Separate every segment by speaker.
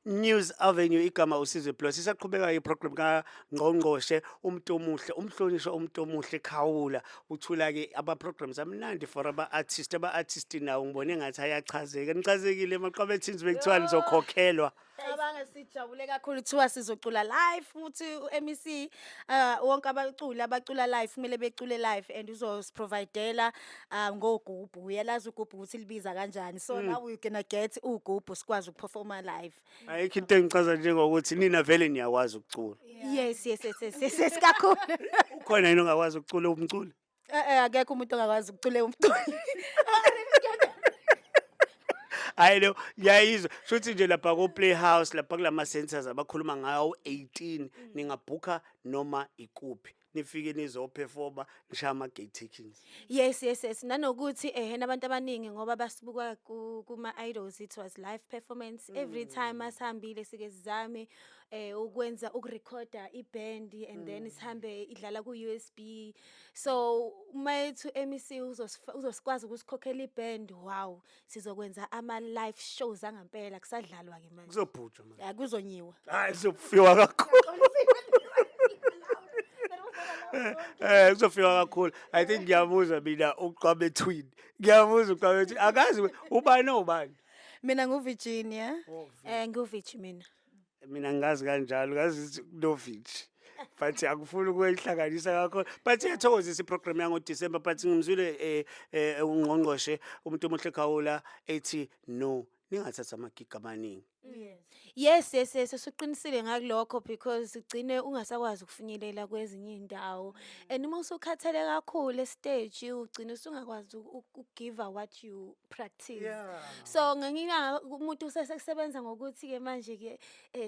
Speaker 1: News Avenue igama uSizwe Plus isaqhubeka iprogram kaNgqongqoshe umuntu omuhle umhlonishwa umuntu omuhle Khawula uthula ke ama-programs amnandi for aba-artist nawo ngibone ngathi ayachazeka nichazekile maqabethini bekuthiwa nizokhokhelwa.
Speaker 2: Cabanga sijabule kakhulu kuthiwa sizocula live futhi u-MEC wonke abacula live kumele becule live and uzosiprovidela ngogubhu uyalazi ugubhu ukuthi libiza kanjani so now we're gonna get ugubhu sikwazi ukuperforma live.
Speaker 1: Ayikho into engichaza njengokuthi nina vele niyakwazi ukucula.
Speaker 2: Yes kakhulu.
Speaker 1: Ukhona yini ongakwazi ukucula umculo?
Speaker 2: Akekho umuntu ongakwazi ukucula umculo.
Speaker 1: Hayi lo ngiyayizwa shuthi nje lapha ko Playhouse lapha kulama centers abakhuluma ngawo 18 ningabhuka noma ikuphi nifike nizoperforma nishaya ama gate takings.
Speaker 2: Yes nanokuthi nabantu abaningi ngoba basibuka kuma idols it was live performance every time asihambile sike sizame ukwenza ukurecorda iband and then sihambe idlala ku USB so mayethu MEC uzosikwazi ukusikhokhela iband wow sizokwenza ama live shows angempela kusadlalwa ke manje
Speaker 1: Kuzobhujwa manje.
Speaker 2: Kuzonyiwa
Speaker 1: Hayi kuzofiwa kakhulu. Kuzofika kakhulu. I think ngiyabuzwa mina uqabe twin. Ngiyabuzwa uqabe twin. Akazi ubani obani?
Speaker 2: Mina nguVirginia nguVich mina.
Speaker 1: Mina ngazi kanjalo ngazi Novich. But akufuni ukuyihlanganisa kakhulu. But iyathokozisa iprogram yango December but ngimzwile ungqongqoshe umuntu omuhle Khawula ethi no ningathatha amagig amaningi.
Speaker 2: Yes uqinisile ngakulokho because ugcine ungasakwazi ukufinyelela kwezinye indawo and uma usukhathele kakhulu estage ugcina usungakwazi ukugive what you practice so ngingina umuntu usekusebenza ngokuthi ke manje ke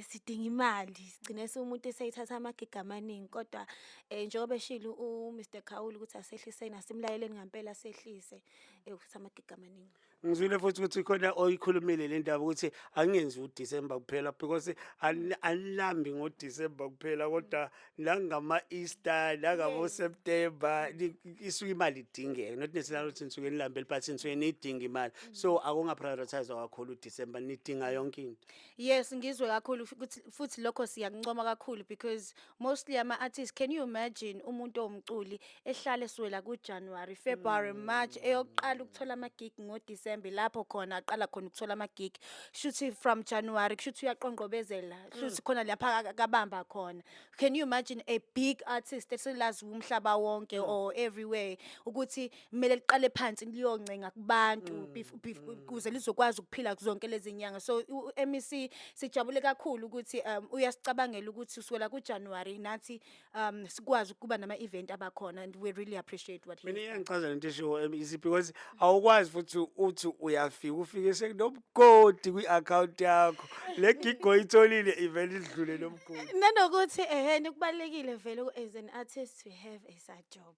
Speaker 2: sidinga imali sigcine umuntu eseyithatha amagig amaningi kodwa njengoba eshilo uMr Khawula ukuthi asehlise nasimlayeleni ngempela sehlise ukuthi amagig amaningi.
Speaker 1: Ngizwile futhi ukuthi khona oyikhulumile le ndaba ukuthi angenzi uDecember kuphela because alilambi ngoDecember kuphela kodwa nangama Easter nangabo September isuka imali idingeka not necessarily ukuthi nisuke nilambele but nisuke nidinga imali so akunga prioritize kakhulu uDecember nidinga yonke into.
Speaker 2: Yes ngizwe kakhulu futhi lokho siyakuncoma kakhulu because mostly ama artists can you imagine umuntu omculi ehlale suwela ku January February March eyoqala ukuthola ama gig ngoDecember lapho khona aqala khona ukuthola ama gig shuthi from January kushuthi uyaqonqobezela shuthi khona lapha kabamba khona can you imagine a big artist eselazi umhlaba wonke or everywhere ukuthi kumele liqale phansi liyoncenga kubantu kuze lizokwazi ukuphila zonke lezi nyanga so MEC sijabule kakhulu ukuthi uyasicabangela ukuthi usuwela ku January nathi sikwazi ukuba nama event abakhona and we really appreciate what
Speaker 1: mina iyangichaza lento esho MEC because awukwazi futhi uthi uyafika ufike sekunomgodi kwi-account yakho le gig oyitholile ivele idlule nomgodi
Speaker 2: nanokuthi kubalekile vele as an artist to have a side job.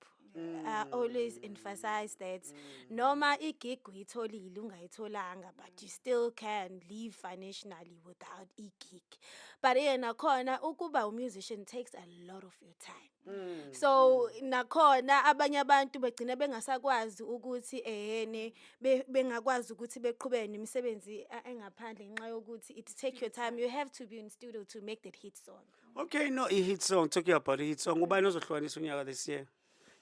Speaker 2: Always emphasize that noma igig uyitholile ungayitholanga but you still can live financially without igig but nakhona ukuba musician takes a lot of your time so nakhona abanye abantu begcina bengasakwazi ukuthi bengakwazi ukuthi beqhubeke nemisebenzi engaphandle ngenxa yokuthi it take your time you have to be in studio to make that hit song.
Speaker 1: Okay no i-hit song talking about i-hit song ubani ozohlukanisa unyaka this year?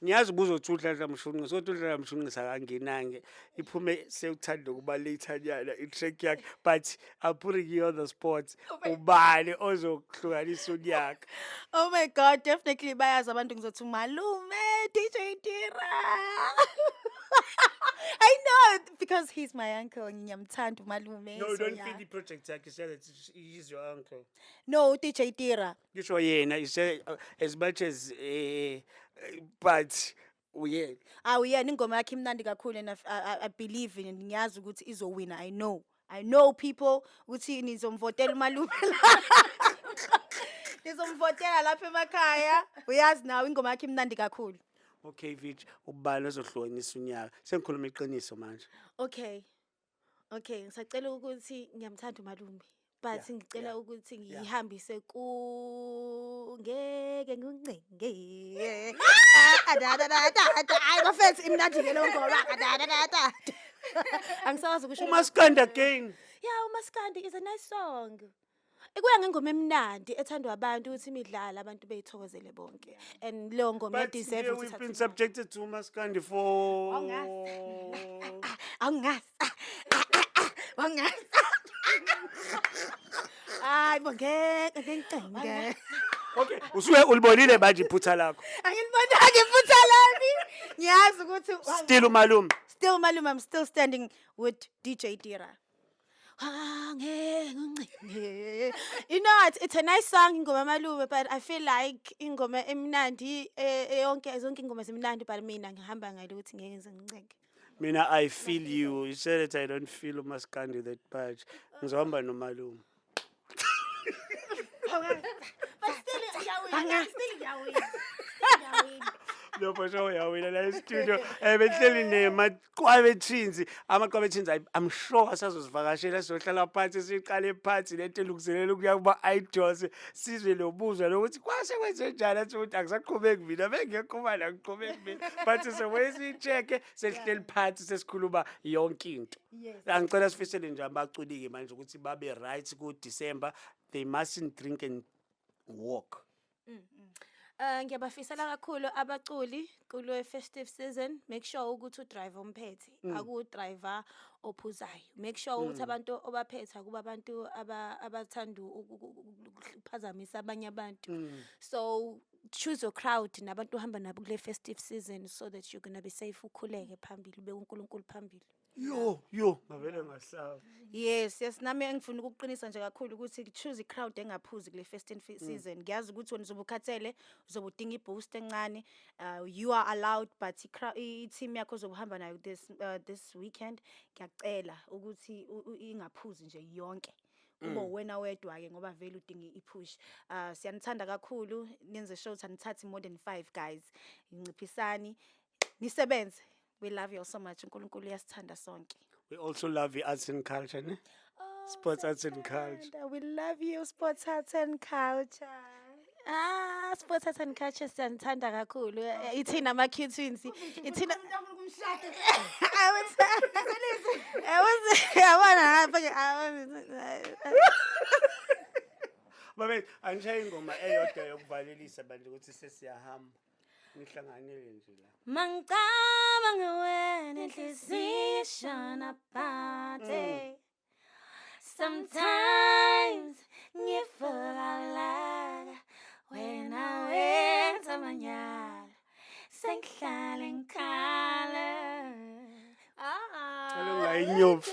Speaker 1: Ngiyazi ubuzothi uDladla Mshunqisi kodwa uDladla Mshunqisi akangenange iphume sekuthanda ukuba lateanyana i-track yakhe but I'm putting you on the spot ubani ozohlukanisa unyaka?
Speaker 2: Oh my god definitely bayazi abantu ngizothi malume DJ Tira. I know because he's my uncle ngiyamthanda umalume.
Speaker 1: No don't feed the project yakhe say that he's your uncle.
Speaker 2: No DJ Tira.
Speaker 1: Ngisho yena he say as much as but uyena
Speaker 2: awuyena ingoma yakhe imnandi kakhulu and I believe in ngiyazi ukuthi izowina I know people ukuthi nizomvotela umalume nizomvotela lapha emakhaya uyazi nawe ingoma yakhe imnandi kakhulu.
Speaker 1: Okay Vich ubani ozohlukanisa unyaka sengikhuluma iqiniso manje.
Speaker 2: Okay ngisacela ukuthi ngiyamthanda umalume but ngicela ukuthi ngihambise ku ngeke ngincenge I bafethu imnandi ke lo ngoma angisawazi ukusho
Speaker 1: uMaskandi again.
Speaker 2: Yeah uMaskandi is a nice song kuya ngengoma emnandi ethandwa abantu ukuthi imidlalo abantu beyithokozele bonke. And leyo ngoma
Speaker 1: But
Speaker 2: deserve
Speaker 1: yeah,
Speaker 2: ukuthi
Speaker 1: we've been
Speaker 2: ithathwe.
Speaker 1: subjected to Maskandi for...
Speaker 2: Awungazi. Awungazi. Hayi ngeke ngicenge.
Speaker 1: Okay, usuke ulibonile manje iphutha lakho.
Speaker 2: Angilibonanga iphutha lami. Ngiyazi ukuthi
Speaker 1: Still umalume.
Speaker 2: still malume, I'm still standing with DJ Tira. You know what? It's a nice song ingoma malume, but I feel like ingoma emnandi yonke zonke ingoma zemnandi, but mina ngihamba ngale ukuthi ngeke ngize nginceke.
Speaker 1: Mina, I feel you. You said that I don't feel Maskandi that much. Ngizohamba nomalume.
Speaker 2: But still ngiyawina.
Speaker 1: No, for sure, uyawina la e-studio. Behleli nemaqwabethinzi. Amaqwabethinzi, I'm sure asazosivakashela sizohlala phansi siqale phansi lento elungiselela ukuya kuma-idols sizwe lo buzwa lokuthi kwase kwenze njani athi ukuthi angisaqhubeki mina bengekho mali angiqhubeki mina but sokuye siyi-check-e sesihleli phansi sesikhuluma yonke into. Angicela sifisele nje abaculi-ke manje ukuthi babe right ku-December. They mustn't drink and walk.
Speaker 2: Ngiyabafisela kakhulu abaculi kulo festive season. Make sure ukuthi udrive umphethe, akudriver ophuzayo. Make sure ukuthi abantu obaphethe akuba abantu abathanda ukuphazamisa abanye abantu. So choose your crowd nabantu ohamba nabo kule festive season so that you're going to be safe, ukhuleke phambili, ube uNkulunkulu phambili.
Speaker 1: Yo, ngavele ngahlaba.
Speaker 2: Yes, nami engifuna ukuqinisa nje kakhulu ukuthi choose i-crowd engaphuzi kule festive season. Ngiyazi ukuthi wena uzobe ukhathele, uzobe udinga i-boost encane. You are allowed, but i-team yakho uzobuhamba nayo this weekend. Ngiyacela ukuthi ingaphuzi nje yonke. Kube wena wedwa-ke ngoba vele udinga i-push. Siyanithanda kakhulu, nenze show sanithathi more than 5 guys. Inciphisani, nisebenze. We love you all so much. uNkulunkulu uyasithanda sonke.
Speaker 1: We also love the arts and culture, ne? Sports, arts and culture.
Speaker 2: We love you, sports, arts and culture. Sports, arts and culture siyanithanda kakhulu. Ithina ama-cute twins. Ithina
Speaker 1: Babe, angishaye ingoma eyodwa yokuvalelisa manje ukuthi sesiyahamba. Nihlanganele nje la.
Speaker 2: Mangicabanga wena inhliziyo ishona phansi. Sometimes ngifuna when I went amanyala sengihlale ngikhala.
Speaker 1: Kaloku ngayinyovu.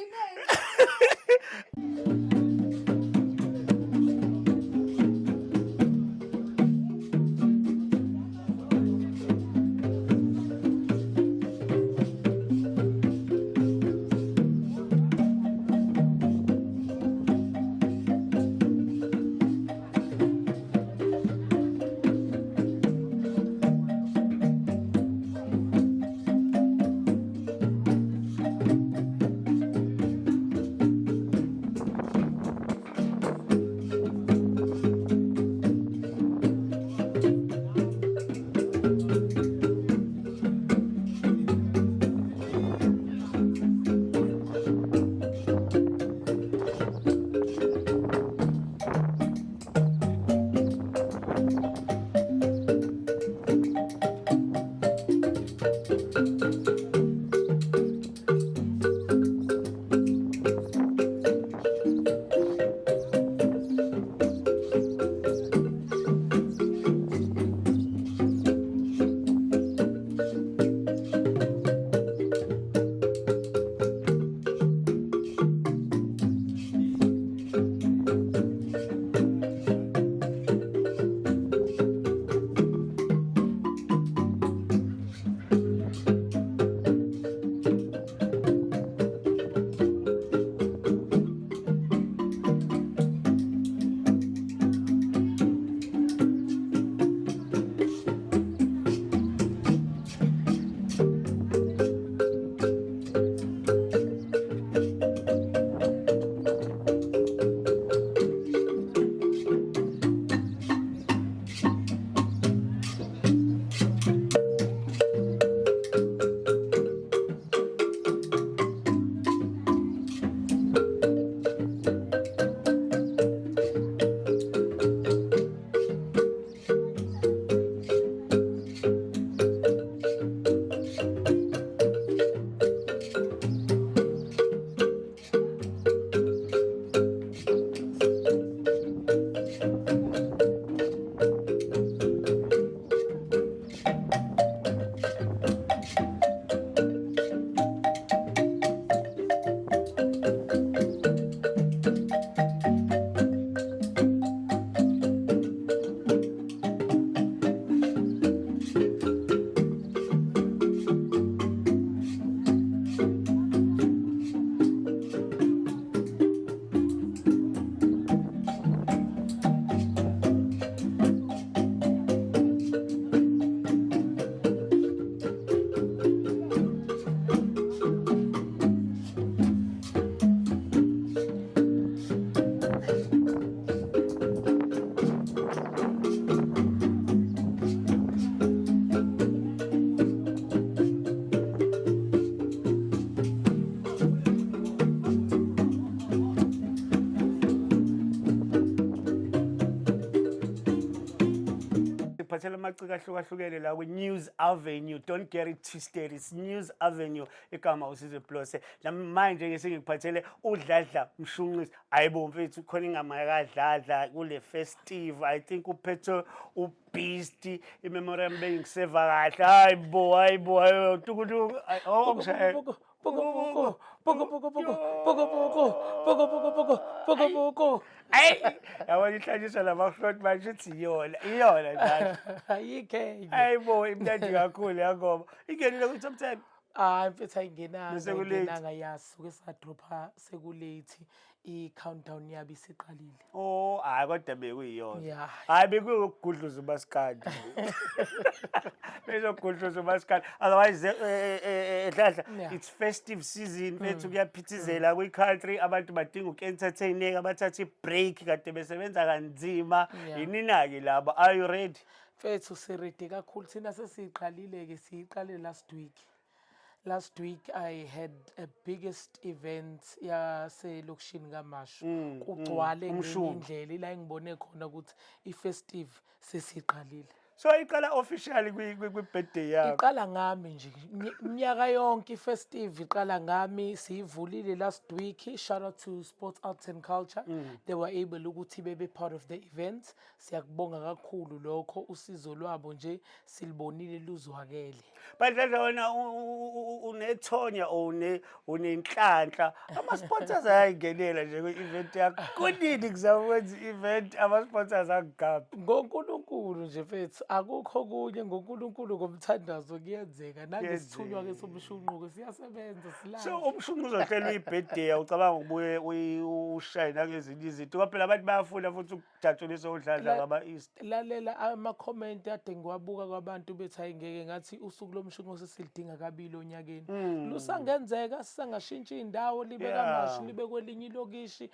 Speaker 1: ngiphathela amaciko ahlukahlukene la kwi-News Avenue. Don't get it twisted, it's News Avenue igama uSizwe Blose. La manje ke sengikuphathele uDladla Mshunqisi. Hayibo mfethu khona ingama kaDladla kule festive. I think uphethe uBeast imemoriam bengiseva kahle. Hayibo tukutuku ngishaya. Hey, yabona ihlanjiswa lama-front manje uthi iyona njalo.
Speaker 3: Ayikho.
Speaker 1: Hayibo imnandi kakhulu yangoma. Ingenile ku-top 10.
Speaker 3: Hayi mfethu
Speaker 1: Bese ku-late.
Speaker 3: ayingenanga yasuke sadropha sekulate i-countdown yabo isiqalile.
Speaker 1: Oh, hayi kodwa bekuyiyona.
Speaker 3: Yeah.
Speaker 1: Hayi bekuyokugudluza umaskandi. Bezogudluza umaskandi. Otherwise Dladla,
Speaker 3: Yeah.
Speaker 1: it's festive season mfethu kuyaphithizela kwi-country abantu badinga uku-entertaineka bathathe i-break kade besebenza kanzima.
Speaker 3: Yeah.
Speaker 1: Yinina-ke labo. Are you ready?
Speaker 3: Mfethu sirede kakhulu thina sesiyiqalile-ke siyiqale last week. Last week I had a biggest event yaselokishini kaMashu. Kugcwale ngenye
Speaker 1: umshubi.
Speaker 3: indlela ila engibone khona ukuthi i-festive sesiyiqalile.
Speaker 1: So iqala officially kwi-birthday yakho.
Speaker 3: Iqala ngami nje iminyaka yonke i-festive iqala ngami siyivulile last week. Shout out to Sports Arts and Culture. They were able ukuthi bebe part of the event. Siyakubonga kakhulu lokho usizo lwabo nje silibonile luzwakele.
Speaker 1: But Dladla wena unethonya unenhlanhla. Ama-sponsors ayayingenela nje kwi-event yakho. Kunini kuzakwenza i-event ama-sponsors akugaphi?
Speaker 3: NgoNkulunkulu nje mfethu akukho kunye ngoNkulunkulu ngomthandazo kuyenzeka nangesithunywa-ke somshunquko siyasebenza silala.
Speaker 1: So umshunqu uzohlela i-birthday ucabanga ukubuye ushaye nangezinye izinto. Ngoba phela abantu bayafuna futhi ukujatshulisa uDladla ngama-Easter.
Speaker 3: Lalela ama-comment ade ngiwabuka kwabantu bethi hayi ngeke ngathi usuku lomshunqo sesilidinga kabili onyakeni. Lusangenzeka sisangashintsha indawo libe kaMashu libe kwelinye ilokishi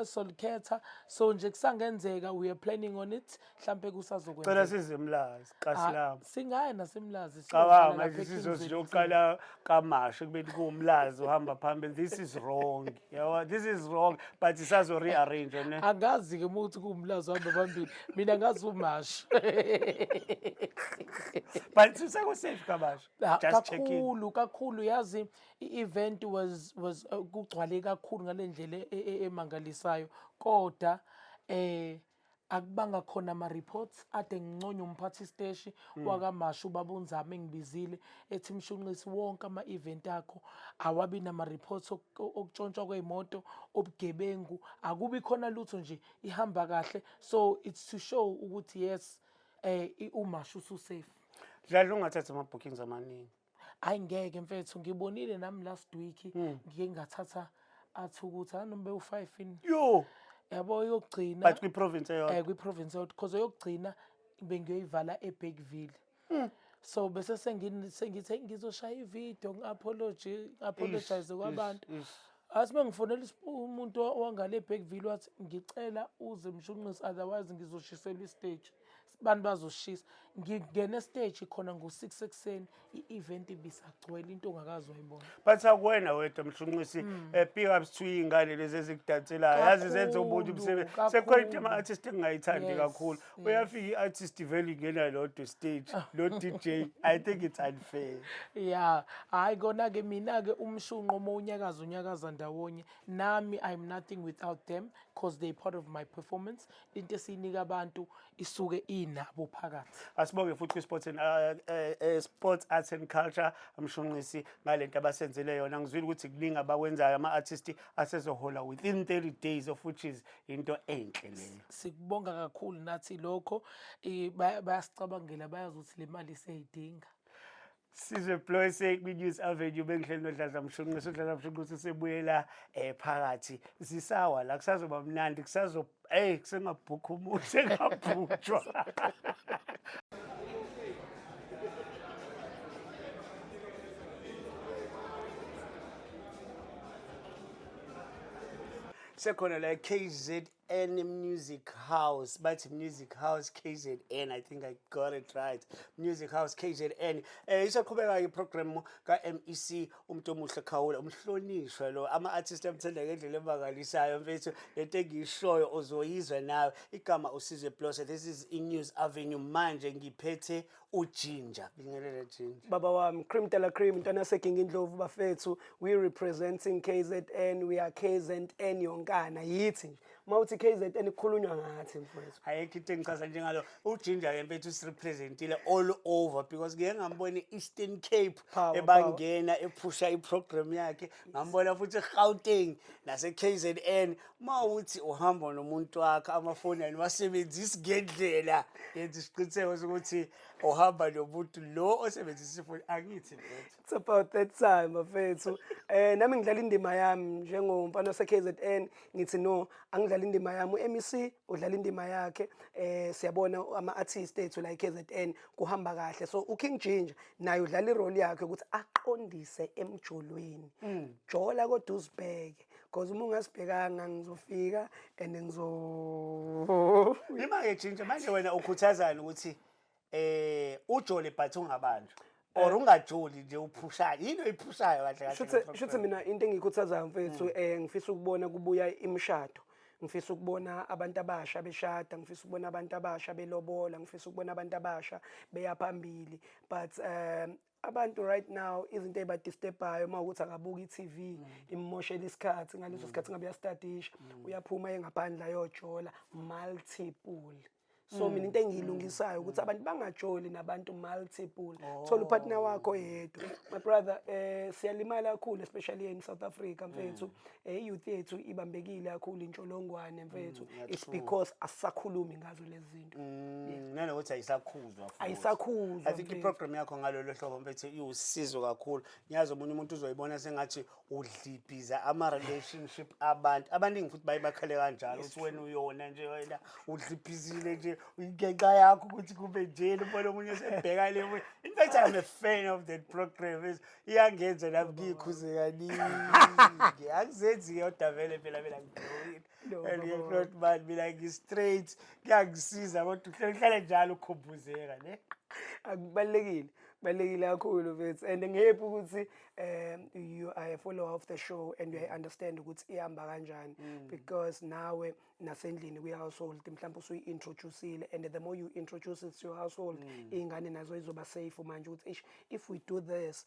Speaker 3: esolikhetha. So nje kusangenzeka we are planning on it. Mhlambe kusazokwenzeka.
Speaker 1: Cela sizimlazi kasilama.
Speaker 3: Singaya nasemlazi.
Speaker 1: Cabanga manje sizoqala kaMashu kubeni kuwumlazi uhamba phambili. This is wrong. Yabo this is wrong but isazo rearrange ne.
Speaker 3: Angazi ke ukuthi kuwumlazi wahamba phambili. Mina ngazi uMashu.
Speaker 1: But safe kaMashu. Just check in.
Speaker 3: Kakhulu yazi i-event was kugcwale kakhulu ngalendlela emangalisayo kodwa akubanga khona ama-reports ade nginconywa umphathi steshi wakaMashu babunzama engibizile ethi Mshunqisi wonke ama-event akho awabi nama-reports okutshontshwa kwey'moto obugebengu akubi khona lutho nje ihamba kahle. So it's to show ukuthi yes uMashu usafe.
Speaker 1: Dladla ungathatha ama-bookings amaningi.
Speaker 3: Hayi ngeke mfethu ngibonile nami last week ngike ngathatha athi ukuthi anombe u5 in
Speaker 1: Yo,
Speaker 3: yabo yokugcina
Speaker 1: but kwi-province eyodwa.
Speaker 3: kwi-province yodwa because yokugcina bengiyoyivala eBergville. So bese sengithe ngizoshaya ivideo ngi-apologize kwabantu. Asime ngifonela umuntu wangale eBergville wathi ngicela uze Mshunqisi otherwise ngizoshiselwa istage. Bantu bazoshisa ngingena stage khona ngo6 ekseni i-event ibisagcwele into ongakazi wayibona.
Speaker 1: But akuwena wedwa Mshunqisi big ups to ingane lezi ezikudanselayo yazi zenze umuntu umsebenzi. Sekhona ama-artist engingayithandi kakhulu. Uyafika i-artist vele ingena lodwa stage lo DJ. I think it's unfair.
Speaker 3: Yeah, hayi kona-ke mina-ke umshunqo uma unyakaza ndawonye nami I'm nothing without them because they part of my performance. Into esiyinika abantu isuke inabo phakathi.
Speaker 1: Asibonge futhi kwi-sports and sports arts and culture Mshunqisi ngalento abasenzele yona. Ngizwile ukuthi kuningi abakwenzayo ama-artist asezohola within 30 days of which is into enhle leyo.
Speaker 3: Sikubonga kakhulu nathi lokho bayasicabangela bayazi ukuthi le mali siyayidinga.
Speaker 1: Sizwe Blose kwi-News Avenue bengihleli noDladla Mshunqisi. uDladla Mshunqisi sebuyela phakathi sisawa la kusazoba mnandi kusengabhukha umuntu sengabhutshwa. Sekhona la KZN KZN Music House, but Music House KZN, I think I got it right. Music House KZN. Isaqhubeka iprogram ka-MEC umuntu omuhle Khawula, umhlonishwa lo, ama-artist amthanda ngendlela emangalisayo mfethu, lento engiyishoyo uzoyizwa nawe. Igama uSizwe Blosser. This is iNews Avenue. Manje ngiphethe uJinja. Bingelela Jinja.
Speaker 4: Baba wami, Cream Tela Cream, Ntwana Seking Indlovu bafethu, we representing KZN, we are KZN yonkana, yithi nje. Mawuthi KZN ikhulunywa ngathi mfethu.
Speaker 1: Ayikho into engichaza njengalo. uJinja ke mfethu usirepresentile all over because ngeke ngambona Eastern Cape
Speaker 4: Power,
Speaker 1: ebangena ephusha iprogram yakhe, ngambona futhi eGauteng nase KZN. Mawuthi uhamba nomuntu wakhe amafoni ani wasebenzisa ngendlela, yenza isiqiniseko sokuthi uhamba nomuntu lo osebenzisa ifoni. Angithi mfethu.
Speaker 4: It's about that time bafethu. Nami ngidlala indima yami njengomfana wase KZN, ngithi no, angidlala indima yami, uMEC udlala indima yakhe. Siyabona ama-artist ethu la KZN kuhamba kahle. So uKing Jinja naye udlala irole yakhe ukuthi aqondise emjolweni. Jola kodwa uzibheke. Because uma ungasibhekanga ngizofika and
Speaker 1: Ima-ke Jinja manje wena ukhuthazana ukuthi ujole but ungabanjwa or ungajoli nje uphushayo. Yini oyiphushayo kahle kahle?
Speaker 4: Shuthi mina into engiyikhuthazayo mfethu ngifisa ukubona kubuya imishado. Ngifisa ukubona abantu abasha beshada, ngifisa ukubona abantu abasha belobola, ngifisa ukubona abantu abasha beya phambili. But abantu right now izinto ezibadisturbayo mawukuthi akabuka iTV immoshela isikhathi, ngaleso sikhathi ngabe uyastadisha, uyaphuma engaphandle ayojola multiple. So mina into engiyilungisayo ukuthi abantu bangajoli nabantu multiple. Thola upartner wakho yedwa. My brother, siyalimala kakhulu especially in South Africa mfethu. Youth yethu ibambekile kakhulu intsholongwane mfethu. It's because asakhulumi ngazo lezi zinto.
Speaker 1: Nanokuthi ayisakhuzwa futhi.
Speaker 4: Ayisakhuzwa.
Speaker 1: I think iprogram yakho ngalolo hlobo mfethu iwusizo kakhulu. Ngiyazi omunye umuntu uzoyibona sengathi udlibhiza ama-relationship abantu. Abaningi futhi bayibakhale kanjalo ukuthi wena uyona nje wena udlibhizile nje uyingenxa yakho ukuthi kube njeni ubona omunye sebheka le. In fact, I'm a fan of that program. Iyangenza nami ngikhuze kaningi. Akuzenzi yodwa vele phela and you're not mad, mina ngi-straight, kuyangisiza kodwa uhlale njalo ukhumbuzeka ne.
Speaker 4: Akubalekile kakhulu mfethu, and ngihappy ukuthi you are a follower of the show and you understand ukuthi ihamba kanjani, because nawe nasendlini kwi-household mhlawumbe usuyi-introduceile, and the more you introduce it to your household iy'ngane nazo izoba safe manje ukuthi if we do this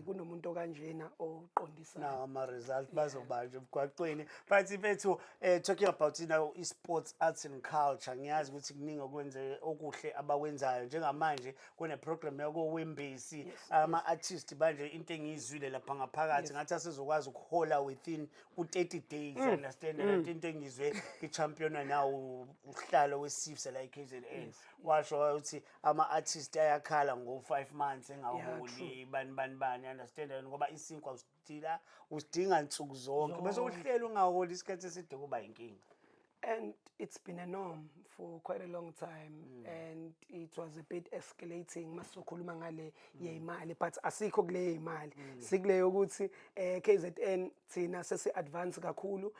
Speaker 4: kunomuntu okanjena oqondisayo.
Speaker 1: Now ama-result bazobanjwa emgwaqweni. But mfethu talking about now i-sports, arts and culture, ngiyazi ukuthi kuningi okwenze okuhle abakwenzayo njengamanje kuneprogram yako Wimbesi, ama-artist manje into engiyizwile lapha ngaphakathi ngathi asizokwazi ukuhola within ku-30 days. Understand into engizwe i-champion nawo uhlalo we-Chiefs la KZN washo ukuthi ama-artist ayakhala ngo-5 months engaholi bani understand ngoba isinkwa usidinga nsuku zonke bese uhlelo ungaholi isikhathi eside kuba inkinga.
Speaker 4: And it's been a norm for quite a long time, and it was a bit escalating masizokhuluma ngale yeyimali, but asikho kule yeyimali, sikule yokuthi KZN thina sesi-advance kakhulu.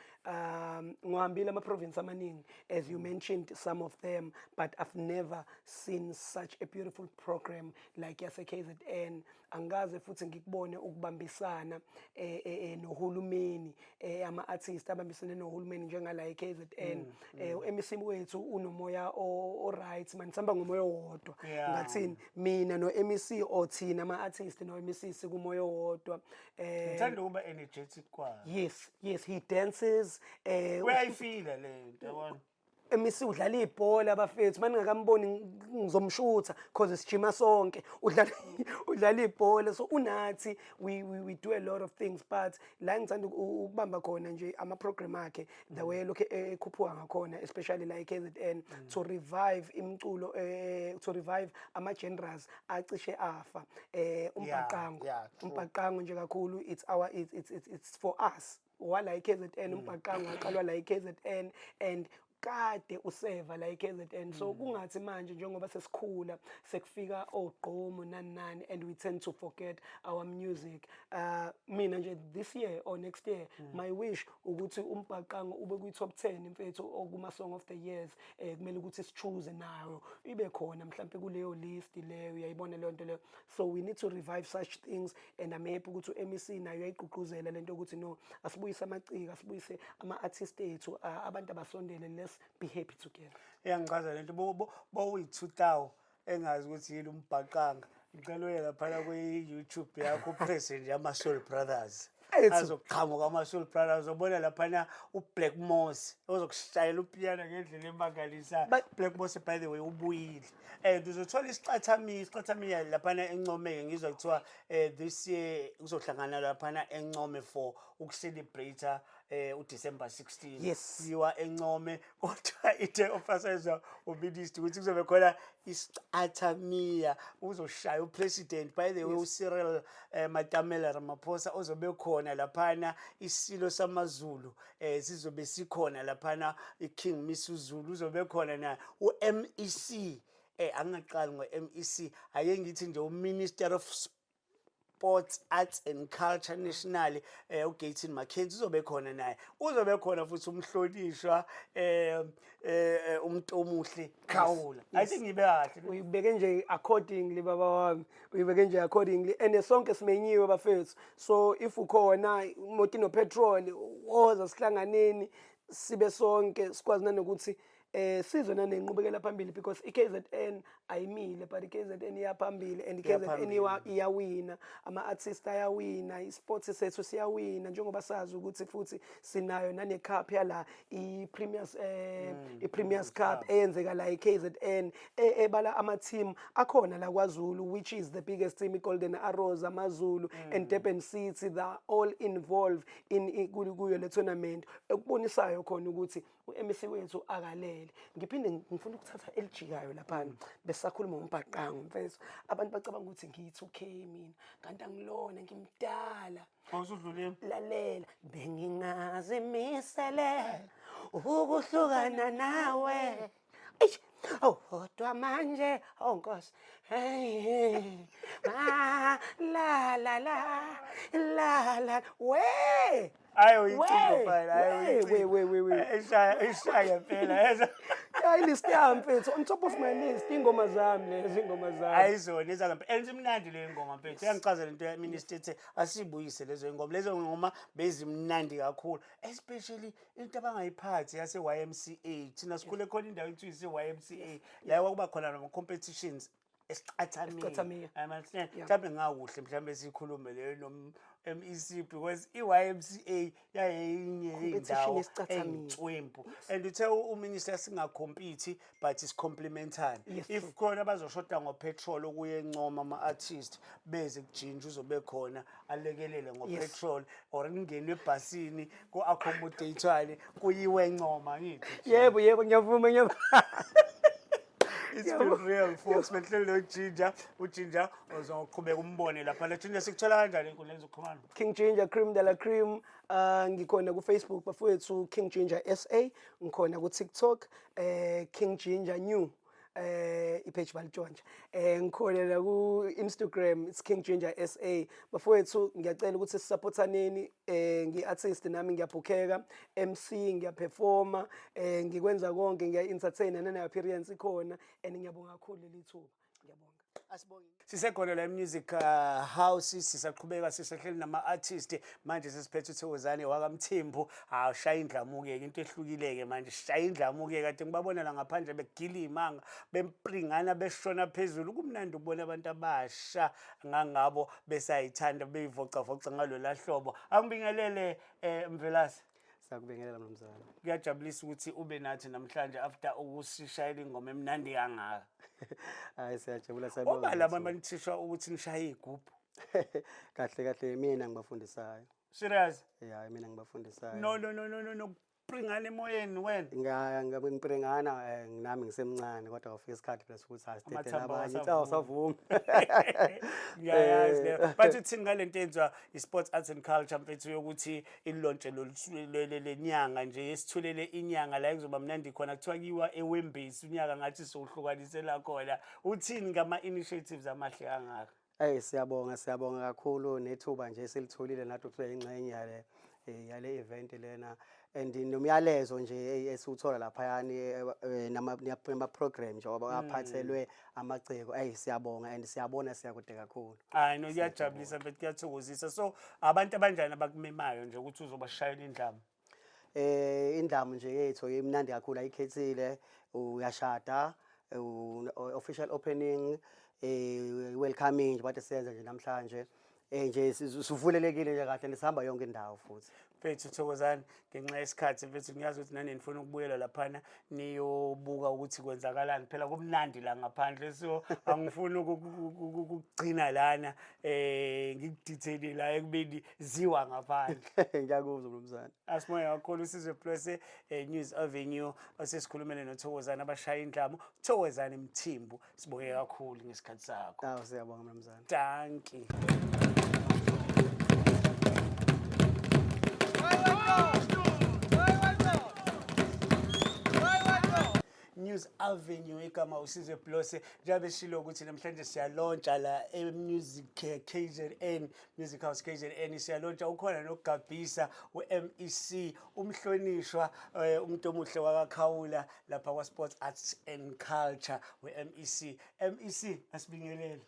Speaker 4: Ngihambile ama-province amaningi, as you mentioned some of them, but I've never seen such a beautiful program like yase KZN. Angaze futhi ngikubone ukubambisana nohulumeni, ama-artist abambisane nohulumeni njengala KZN. uMEC wethu unomoya o-right man, sihamba ngomoya owodwa. Ngathini mina noMEC or thina ama-artist noMEC sikumoya owodwa.
Speaker 1: Ngithanda ukuba energetic kwayo.
Speaker 4: Yes, he dances.
Speaker 1: Uyayifila le nto yabona.
Speaker 4: MEC udlala ibhola bafethu, manje ngakamboni ngizomshutha because sijima sonke, udlala ibhola. So unathi we do a lot of things, but la ngithanda ukubamba khona nje ama program akhe the way lokho ekhuphuka ngakhona, especially la KZN, to revive imculo, to revive ama genres acishe afa. Umbhaqango nje kakhulu, it's for us wala KZN. Umbhaqango aqalwa la KZN, and kade useva la eKZN so kungathi manje njengoba sesikhula sekufika ogqomo nani and we tend to forget our music mina nje this year or next year my wish ukuthi umbhaqanga ube kwi top 10 mfethu okuma song of the years kumele ukuthi sichoose nayo ibe khona mhlambe kuleyo list leyo uyayibona leyo nto leyo so we need to revive such things and I'm happy ukuthi uMEC nayo yayiqhuquzela lento ukuthi no asibuyise amaciko asibuyise ama artists ethu abantu abasondele let's be happy together.
Speaker 1: Iyangichaza lento bo uyi-2000 engazi ukuthi yini umbhaqanga ngicela uye lapha kwi-YouTube yakho upress nje ama-Soul Brothers azoqhamuka ama-Soul Brothers ubona lapha uBlack Moss ozokushayela upiano ngendlela emangalisayo. Black Moss by the way ubuyile uzothola isiqathamiya lapha eNcomeke ngizwa kuthiwa this year kuzohlangana lapha eNcome for ukucelebrate uDecember 16.
Speaker 4: Yes.
Speaker 1: Yiwa eNcome kodwa ite officers uminister ukuthi kuzobe khona isiqathamiya uzoshaya upresident by the way uCyril Matamela Ramaphosa ozobe khona lapha isilo samaZulu sizobe sikhona lapha iKing Misuzulu uzobe khona na uMEC angaqali ngoMEC ake ngithi nje uMinister of Sports, Arts and Culture National uGayton Mackenzie uzobe khona naye uzobe khona futhi umhlonishwa umuntu omuhle Khawula. I think ngibe kahle
Speaker 4: uyibeke nje accordingly baba wami uyibeke nje accordingly and sonke simenyiwe bafethu so if ukhona umotino petrol woza sihlanganeni sibe sonke sikwazi nanokuthi sizwe nanenqubekela phambili because iKZN ayimile but iKZN iyaphambili and iKZN iyawina ama artists ayawina isports sethu siyawina njengoba sazi ukuthi futhi sinayo nane cup yala iPremiers Cup eyenzeka la iKZN ebala ama team akhona la kwaZulu which is the biggest team iGolden Arrows amaZulu and Durban City they are all involved in kuyo le tournament ekubonisayo khona ukuthi uMEC wethu akalele ngiphinde ngifuna ukuthatha elijikayo lapha besakhuluma ngombhaqanga mfethu abantu bacabanga ukuthi ngiyi2K mina kanti angilona ngimdala
Speaker 1: awusudlulile
Speaker 4: lalela bengingazimisele ukuhlukana nawe kodwa manje Nkosi la we
Speaker 1: ayo yicingo file ishaya phela yeza
Speaker 4: list yami mfethu on top of my list ingoma zami lezi ingoma zami
Speaker 1: ayizona ezangampela ezimnandi le ngoma mfethu yangichaza lento ya minister ethi asibuyise lezo ngoma lezo ngoma bezimnandi kakhulu especially into abangayiphathi yase YMCA thina sikhule khona indawo ethu ise YMCA la kwakuba khona nama competitions esiqathamiya mhlawumbe ngawuhle mhlawumbe sikhulume leyo MEC because iYMCA yayinye indawo eyintswempu and uthe uminister singacompete but is complementary if khona bazoshoda ngopetrol okuye eNcoma ama artists beze kujinja uzobe khona alekelele ngopetrol or ingene ebhasini ku accommodateane kuyiwe eNcoma ngithi
Speaker 4: yebo ngiyavuma
Speaker 1: It's been real folks behlelo ujinja uzoqhubeka umbone lapha la Ginger sikuthola kanjani inkundla zokuxhumana
Speaker 4: King Ginger Cream de la Cream ngikhona ku Facebook bafowethu King Ginger SA ngikhona ku TikTok King Ginger New ipage balitshontsha ngikhona la ku Instagram it's King Ginger SA bafowethu ngiyacela ukuthi sisupportaneni ngiartist nami ngiyabhukeka MC ngiyaperforma ngikwenza konke ngiya-entertain nana appearance ikhona and ngiyabonga kakhulu lelithuba ngiyabonga
Speaker 1: asibonge sisekhona la music house sisaqhubeka sisehleli nama artists manje sesiphethe uThokozane wakaMthembu shaya indlamuke into ehlukileke manje shaya indlamuke kade ngibabona la ngaphandle begila imanga bempringana beshona phezulu kumnandi ukubona abantu abasha ngangabo besayithanda beyivoca ngalo lahlobo angibingelele Mvelase
Speaker 5: sakubingelela mnumzana
Speaker 1: kuyajabulisa ukuthi ube nathi namhlanje after ukusishayela ingoma emnandi kangaka
Speaker 5: hayi siyajabula sayibona
Speaker 1: oba laba banithisha ukuthi nishaye igubhu
Speaker 5: kahle mina ngibafundisayo
Speaker 1: serious
Speaker 5: yeah mina ngibafundisayo
Speaker 1: no upringana emoyeni wena?
Speaker 5: Ngipringana nami ngisemncane kodwa ufika isikhathi phela ukuthi asithethe
Speaker 1: Amathambo
Speaker 5: abanye.
Speaker 1: awasavumi.
Speaker 5: Awusavumi.
Speaker 1: Ngiyayazi leyo. But uthini ngalento yenziwa i-Sports Arts and Culture mfethu yokuthi ilontshe lenyanga nje yesithulele inyanga la kuzoba mnandi khona kuthiwa kiwa eWembesi unyaka ngathi sohlukanisela khona. Uthini ngama-initiatives amahle kangaka?
Speaker 5: Siyabonga kakhulu nethuba nje silitholile nathi ukuthiwa ingxenye yale event lena and nomyalezo nje esiwuthola laphayani nama program nje abaphathelwe amaciko. Siyabonga and siyabona siyakude kakhulu.
Speaker 1: Hayi no kuyajabulisa mfethu kuyathokozisa. So abantu abanjani abakumemayo nje ukuthi uzobashayela indlamu?
Speaker 5: Indlamu nje yethu imnandi kakhulu ayikhethile uyashada official opening welcoming nje bathi siyenza nje namhlanje nje sivulelekile nje kahle nisihamba yonke indawo futhi.
Speaker 1: Mfethu Thokozani ngenxa yesikhathi mfethu ngiyazi ukuthi nani nifuna ukubuyela laphana niyobuka ukuthi kwenzakalani phela kumnandi la ngaphandle so angifuni ukugcina lana ngikudetail la ekubeni ziwa ngaphandle.
Speaker 5: Ngiyakuzwa mnumzane.
Speaker 1: Asimoya kakhulu Sizwe Plus News Avenue osesikhulumene noThokozani abashaya indlamu. Thokozani Mthimbu sibonge kakhulu ngesikhathi sakho.
Speaker 5: Siyabonga mnumzane.
Speaker 1: Thank you. News Avenue igama uSizwe Plus njengoba shilo ukuthi namhlanje siyalontsha la eMusic KZN Music House KZN siyalontsha ukhona noGabisa uMEC umhlonishwa umuntu omuhle wakaKhawula lapha kwaSports Arts and Culture weMEC. MEC asibingelele.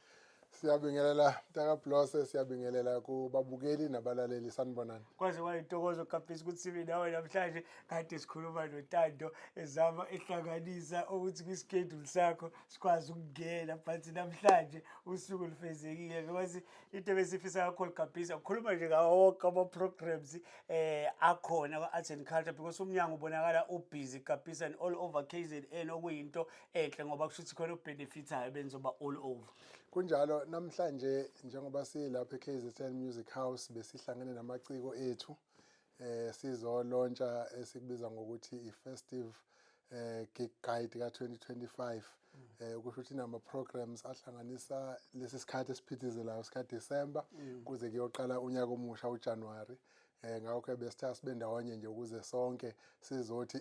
Speaker 6: Siyabingelela Mtaka Plus, siyabingelela kubabukeli nabalaleli sanibonani.
Speaker 1: Kwaze kwayintokozo Gabisa ukuthi sibe nawe namhlanje kade sikhuluma noTando ezama ehlanganisa ukuthi kwischedule sakho sikwazi ukungena but namhlanje usuku lufezekile because into ebesifisa kakhulu Gabisa ukukhuluma nje ngawo wonke ama programs akhona kwa-Arts and Culture because umnyango ubonakala ubusy Gabisa and all over KZN okuyinto enhle ngoba kusho ukuthi khona ubenefitayo benzoba all over.
Speaker 6: Kunjalo namhlanje njengoba silapha eKZN Music House besihlangene namaciko ethu sizolontsha esikubiza ngokuthi iFestive Gig Guide ka2025 kusho ukuthi nama programs ahlanganisa lesi sikhathi esiphithizelayo sika December kuze kuyoqala unyaka omusha uJanuary. Ngakho besithatha sibe ndawonye nje ukuze sonke sizothi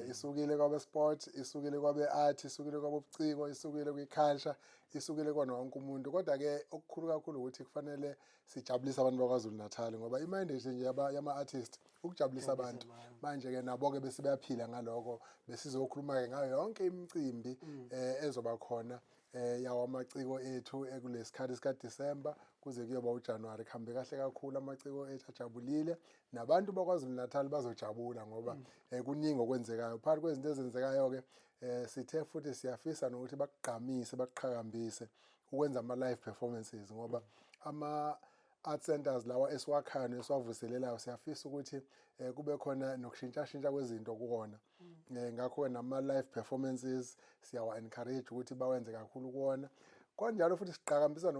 Speaker 6: isukile kwabe sport, isukile kwabe art, isukile kwabe ubuciko, isukile kwiculture, isukile kwana wonke umuntu. Kodwa ke okukhulu kakhulu ukuthi kufanele sijabulise abantu bakwaZulu Natal ngoba imandate nje yama artists ukujabulisa abantu. Manje ke nabo ke bese bayaphila ngaloko besizokhuluma ke ngayo yonke imicimbi ezoba khona yawo amaciko ethu ekulesikhathi sika December kuze kuyoba uJanuary kuhambe kahle kakhulu amaciko ethu ajabulile nabantu bakwaZulu Natal bazojabula ngoba kuningi okwenzekayo phakathi kwezinto ezenzekayo ke sithe futhi siyafisa nokuthi baqhamise baqhakambise ukwenza ama live performances ngoba ama art centers lawa esiwakhayo nesiwavuselelayo siyafisa ukuthi kube khona nokushintsha kwezinto kuona. Ngakho nama live performances siyawa encourage ukuthi bawenze kakhulu kuona. Konjalo futhi siqhakambisa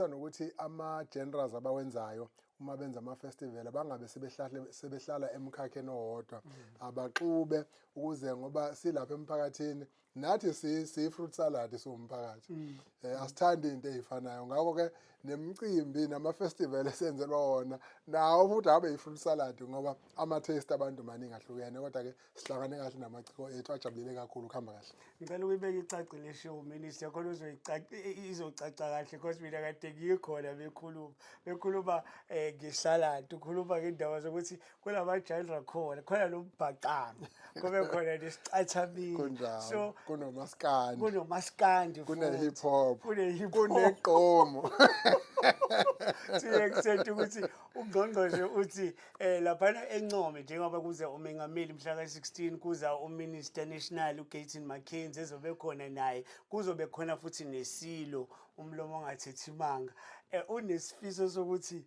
Speaker 6: nokuthi ama genres abawenzayo uma benza ama festival bangabe sebehlala emkhakheni owodwa abaxube ukuze ngoba silapha emphakathini nathi si fruit salad siwumphakathi asithandi into ezifanayo. Ngakho ke nemicimbi nama festival esenzelwa wona nawo futhi abe fruit salad ngoba ama taste abantu maningi ahlukene kodwa ke sihlangane kahle namaciko ethu ajabulile kakhulu kuhamba kahle.
Speaker 1: Ngicela ukubeka icacile show minister khona izocaca kahle because mina kade ngikhona bekhuluma ngesalad ukhuluma ngendaba zokuthi kulama genre khona lo mbhaqanga kube khona nesicathamini so kunomaskandi
Speaker 6: kune hip hop
Speaker 1: kunegqomo siyakusethe ukuthi ungqongqoshe uthi laphana eNcome njengoba kuze umengameli mhla ka16 kuza uminister national uGayton Mackenzie ezobe khona naye kuzobe khona futhi nesilo umlomo ongathethi imanga unesifiso sokuthi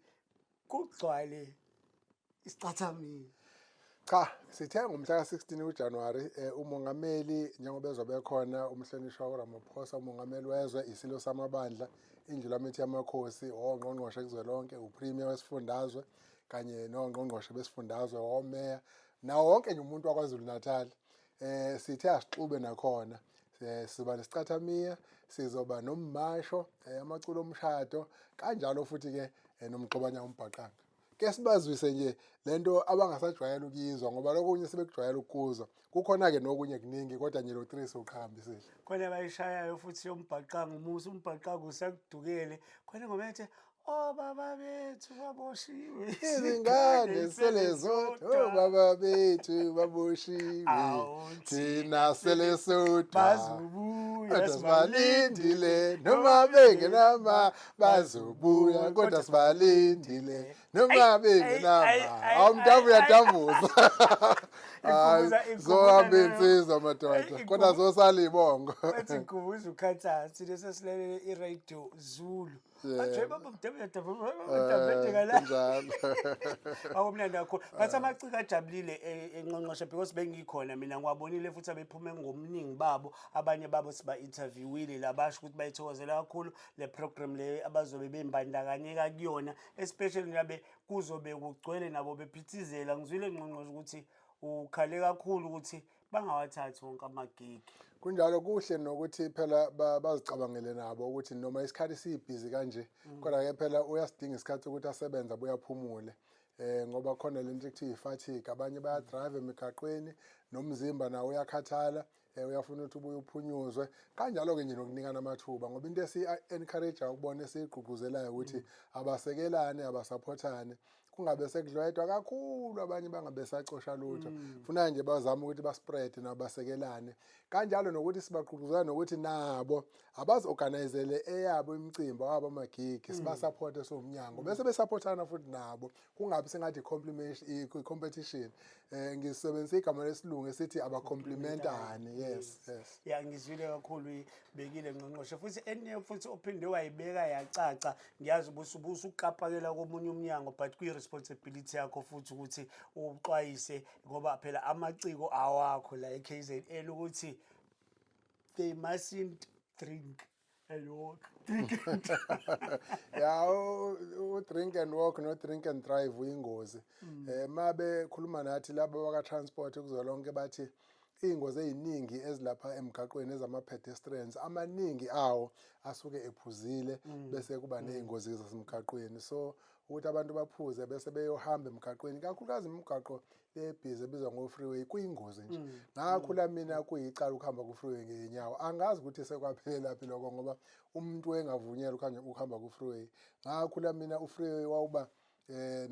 Speaker 1: kugcwale isicathamini.
Speaker 6: Cha sithe ngomhla ka16 uJanuary umongameli njengoba ezobe khona umhlonishwa uRamaphosa umongameli wezwe isilo samabandla indlela mithi yamakhosi ongqongqoshe kuzwelonke upremier wesifundazwe kanye nongqongqoshe besifundazwe omeya nawo wonke nje umuntu waKwaZulu Natal sithe asixube nakhona siba nesicathamia sizoba nommasho amaculo omshado kanjalo futhi ke nomgxobanya umbhaqanga ke sibazwise nje lento abangasajwayela ukuyizwa ngoba lokunye sebekujwayela ukuzwa kukhona ke nokunye kuningi kodwa nje lo 3 soqhambisile
Speaker 1: khona bayishayayo futhi yombhaqanga umusa umbhaqanga usakudukele khona ngoba ethi obaba bethu baboshiwe
Speaker 6: izingane sele zodwa obaba bethu baboshiwe thina sele sodwa
Speaker 1: bazobuya
Speaker 6: sibalindile noma bengenama bazobuya kodwa sibalindile noma bengenama awumdabu uyadabuza zohamba insizwa madoda kodwa zosala ibongo
Speaker 1: bathi ngikhumbuza ukhatha thina sesilele iradio Zulu aje baba
Speaker 6: njalo
Speaker 1: awumnandi kakhulu bathi amaciko ajabulile enqonqoshe because bengikhona mina ngiwabonile futhi abephume ngomningi babo abanye babo siba interviewile labasho ukuthi bayithokozela kakhulu le program le abazobe bembandakanyeka kuyona especially ngabe kuzobe kugcwele nabo bephithizela ngizwile ngqonqoshe ukuthi ukhale kakhulu ukuthi bangawathathi wonke amagigi
Speaker 6: kunjalo kuhle nokuthi phela bazicabangele nabo ukuthi noma isikhathi sibhizi kanje kodwa ke phela uyasidinga isikhathi ukuthi asebenza buyaphumule ngoba khona lento ekuthiwa ifatigue abanye baya drive emigaqweni nomzimba nawo uyakhathala uyafuna ukuthi ubuye uphunyuzwe kanjalo ke nje nokunikana amathuba ngoba into esi encourage ukubona esiyigqugquzelayo ukuthi abasekelane abasupportane kungabe sekudlwedwa kakhulu abanye bangabe sacosha lutho funa nje bazama ukuthi baspread nabasekelane kanjalo nokuthi sibaqhubuzana nokuthi nabo abazi-organizele eyabo imicimbi wabo amagigi sibasupporte somnyango bese besupportana futhi nabo kungabi sengathi competition ngisebenzisa igama lesilungu esithi abacomplimentane yes
Speaker 1: ya ngizwile kakhulu ibekile ngqonqoshe futhi enye futhi ophinde wayibeka yacaca ngiyazi ubusubusa ukukapakela komunye umnyango but responsibility yakho futhi ukuthi uxwayise ngoba phela amaciko awakho la eKZN ukuthi they mustn't drink and walk
Speaker 6: ya drink and walk no drink and drive uyingozi mabe khuluma nathi laba baka transport kuzolonke bathi ingozi eziningi ezilapha emgaqweni ezama pedestrians amaningi awo asuke ephuzile bese kuba nezingozi zasemgaqweni so ukuthi abantu baphuze bese beyohamba emgaqweni kakhulukazi imigaqo ebhizi ebizwa ngo-freeway kuyingozi nje ngakhula mina kuyicala ukuhamba ku-freeway ngenyawo angazi ukuthi sekwaphelela laphi lokho ngoba umuntu engavunyelwa kanje ukuhamba ku-freeway ngakhula mina u-freeway wawuba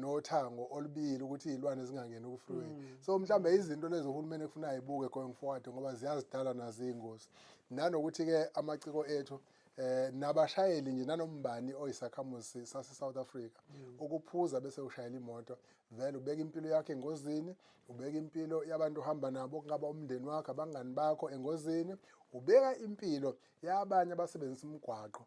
Speaker 6: nothango olubili ukuthi izilwane zingangeni ku-freeway so mhlambe izinto lezo uhulumeni ekufuneka ayibuke going forward ngoba ziyazidala nazo iy'ngozi nanokuthi-ke amaciko ethu nabashayeli nje nanombani oyisakhamuzi sase-South Africa ukuphuza bese ushayela imoto vele ubeka impilo yakhe engozini ubeka impilo yabantu uhamba nabo kungaba umndeni wakho abangani bakho engozini ubeka impilo yabanye abasebenzisa umgwaqo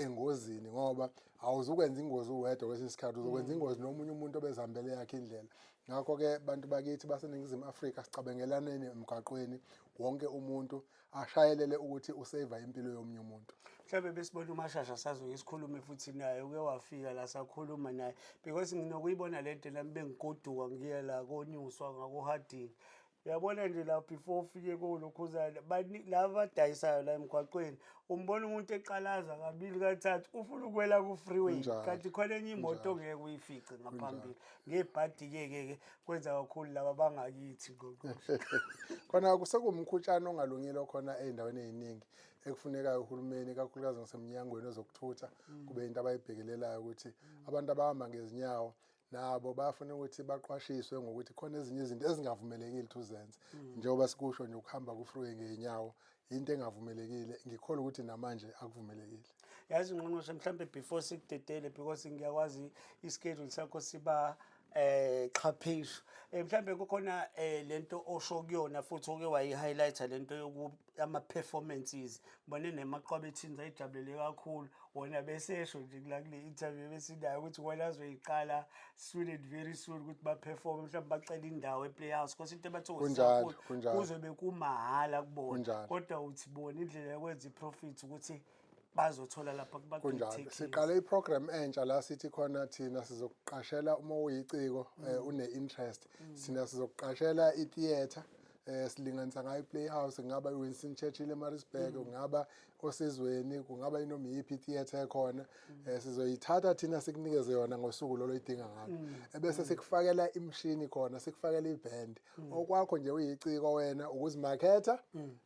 Speaker 6: engozini ngoba awuzukwenza ingozi uwedwa kwesinye isikhathi uzokwenza ingozi nomunye umuntu obezihambele yakhe indlela ngakho-ke bantu bakithi baseNingizimu Afrika sicabengelaneni emgaqweni wonke umuntu ashayelele ukuthi useva impilo yomunye umuntu
Speaker 1: mhlawumbe besibona uMashasha sazoke isikhulume futhi naye uke wafika la sakhuluma naye because nginokuyibona lento nami bengigoduka ngiya la konyuswa ngakuharding uyabona nje la before ufike kulokhuzana laba badayisayo la emgwaqweni umbona umuntu eqalaza kabili kathathu ufuna ukwela ku-freeway kanti khona enye imoto ngeke uyifice ngaphambili ngebhadi-ke kwenza kakhulu laba bangakithi
Speaker 6: khona kusekumkhutshana ongalungile khona ey'ndaweni ey'ningi ekufunekayo uhulumeni kakhulukazi ngasemnyangweni wezokuthutha kube into abayibhekelelayo ukuthi abantu abahamba ngezinyawo nabo bafuna ukuthi baqwashiswe ngokuthi khona ezinye izinto ezingavumelekile ukuthi uzenze njengoba sikusho nje ukuhamba ku-freeway ngey'nyawo into engavumelekile ngikholwa ukuthi namanje akuvumelekile
Speaker 1: yazi ngqongqoshe mhlawumbe before sikudedele because ngiyakwazi ischedule sakho siba chaphisho mhlawumbe kukhona lento osho kuyona futhi oke wayi-highlighta lento ama-performances ngibone nemaqwabethini ayijabulele kakhulu wona besesho nje kula kule interview besinayo ukuthi wona azoyiqala soon and very soon ukuthi baperforme mhlawumbe bacela indawo e-playhouse because into ebathokozisa kakhulu kuzobe kumahhala kubona kodwa uthi bona indlela yokwenza i-profit ukuthi bazothola lapha kuba
Speaker 6: kunjalo siqale iprogram entsha la sithi khona thina sizokuqashela uma uyiciko une-interest thina sizokuqashela i-theatre silinganisa ngayo i-playhouse kungaba i-Winston Churchill eMaritzburg kungaba osizweni kungaba inoma iyiphi i-theatre ekhona sizoyithatha thina sikunikeze yona ngosuku loloyidinga ngalo ebese sikufakela imshini khona sikufakela iband okwakho nje uyiciko wena ukuzimaketha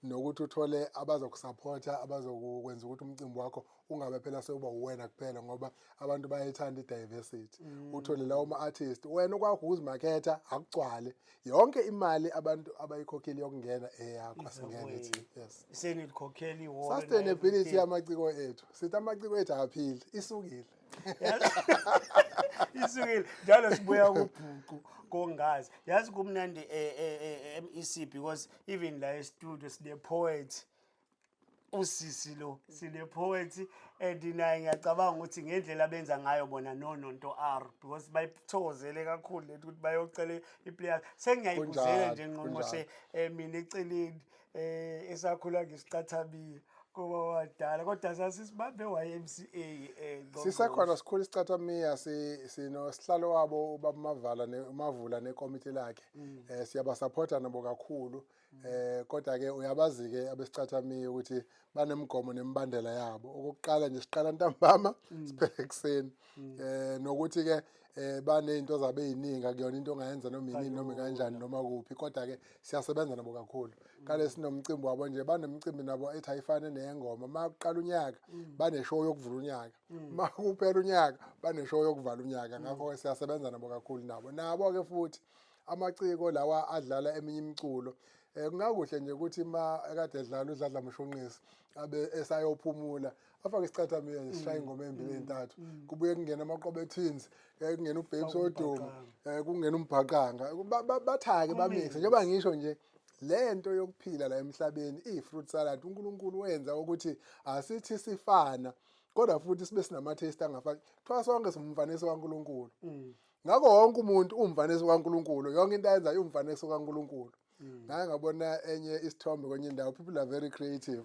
Speaker 6: nokuthi uthole abazokusupporta abazokwenza ukuthi umcimbi wakho ungabe phela sekuba uwena kuphela ngoba abantu bayayithanda i-diversity uthole lawo ma-artist wena okwakho ukuzimaketha akugcwale yonke imali abantu abayikhokheli yokungena eyakho asingene thina yes
Speaker 1: senidkhokhela
Speaker 6: sustainability yamaciko ethu sithi amaciko ethu akaphili isukile
Speaker 1: isukile njalo sibuya kubhuqu kongazi yazi kumnandi MEC because even la e-studio sine poet usisi lo sine poet and naye ngiyacabanga ukuthi ngendlela benza ngayo bona nonto R because bayithokozele kakhulu lethi ukuthi bayocela i-players sengiyayibuzela nje ngqongqoshe mina eceleni esakhula ngesicathamia kuba wadala kodwa sasisibambe YMCA
Speaker 6: sisakhona sikhulu isicathamia sinosihlalo wabo ubamavula nekomiti lakhe siyabasupporta nabo kakhulu kodwa ke uyabazi ke abesicathamia ukuthi banemgomo nemibandela yabo okokuqala nje siqala ntambama siphele ekseni nokuthi ke banezinto zabe eziningi akuyona into ongayenza noma yini noma kanjani noma kuphi kodwa ke siyasebenza nabo kakhulu kale sinomcimbi wabo nje banemicimbi nabo ethi ayifane neyengoma makuqala unyaka baneshow yokuvula unyaka makuphela unyaka baneshow yokuvala unyaka ngakho ke siyasebenza nabo kakhulu nabo ke futhi amaciko lawa adlala eminye imiculo kungakuhle nje ukuthi ekade edlala udladla mshunqisi abe esayophumula afake isicathamia nje sishaya ingoma embili entathu kubuye kungena amaqobe twins kungena uBabes Oduma kungena umbhaqanga bathake bamixe njengoba ngisho nje lento yokuphila la emhlabeni i-fruit salad uNkulunkulu wenza ukuthi asithi sifana kodwa futhi sibe sinama taste angafani kuthiwa sonke simfanisi kaNkulunkulu ngakho wonke umuntu umfanisi kaNkulunkulu yonke into ayenzayo umfanisi kaNkulunkulu ngake ngabona enye isithombe kwenye indawo people are very creative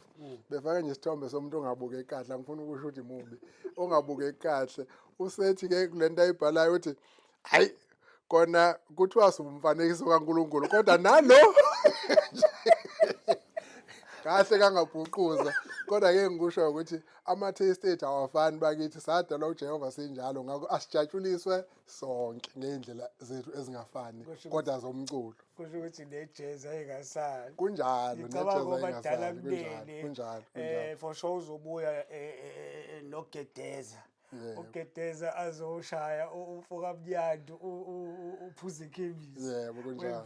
Speaker 6: befake nje isithombe somuntu ongabukeki kahle angifuni ukusho ukuthi mubi ongabukeki kahle usethi ke kulento ayibhalayo uthi hayi kona kuthiwa umfanekiso kaNkulunkulu kodwa nalo kahle kangabhuquza kodwa ke ngikusho ukuthi ama-taste ethu awafani bakithi sadalwa uJehova sinjalo ngakho asijatshuliswe sonke ngendlela zethu ezingafani kodwa zomculo
Speaker 1: kusho ukuthi ne-jazz ayingasali
Speaker 6: kunjalo
Speaker 1: ngicabanga obadala
Speaker 6: kunjalo
Speaker 1: kunene for sure uzobuya nogedeza ugedeza azoshaya ufoka mnyandu uphuze ikhemisi
Speaker 6: yebo kunjalo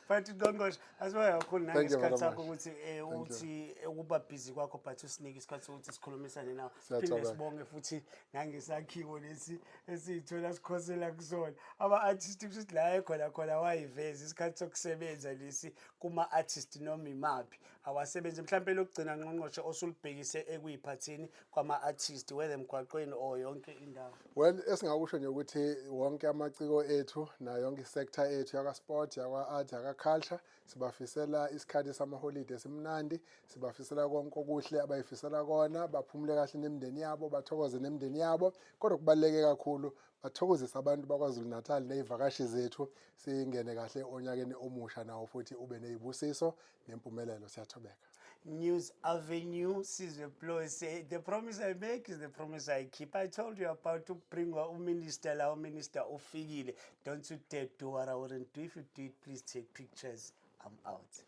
Speaker 1: futhi ngqongqoshe asibuya kakhulu nangesikhathi sakho ukuthi uthi ukuba busy kwakho but usinike isikhathi sokuthi sikhulumisane nawe siphinde sibonge futhi nangesakhiwo lesi esiyithola sikhosela kusona ama-artist kusho la ekhona wayiveza isikhathi sokusebenza lesi kuma-artist noma imaphi awasebenzi mhlawumbe lokugcina ngqongqoshe osulibhekise ekuyiphatheni kwama-artist whether emgwaqweni or yonke indawo
Speaker 6: well esingakusho nje ukuthi wonke amaciko ethu na yonke isector ethu yaka-sport yakwa-art yaka-culture sibafisela isikhathi samaholide simnandi sibafisela konke okuhle abayifisela kona baphumule kahle nemindeni yabo bathokoze nemindeni yabo kodwa kubaluleke kakhulu bathokozisa abantu bakwaZulu Natal nezivakashi zethu singene kahle onyakeni omusha nawo futhi ube nezibusiso nempumelelo siyathobeka
Speaker 1: News Avenue Sizwe Ploy say the promise I make is the promise I keep. I told you about to bring our minister ufikile. Don't you dare do what I wouldn't do. If you do it, please take pictures. I'm out.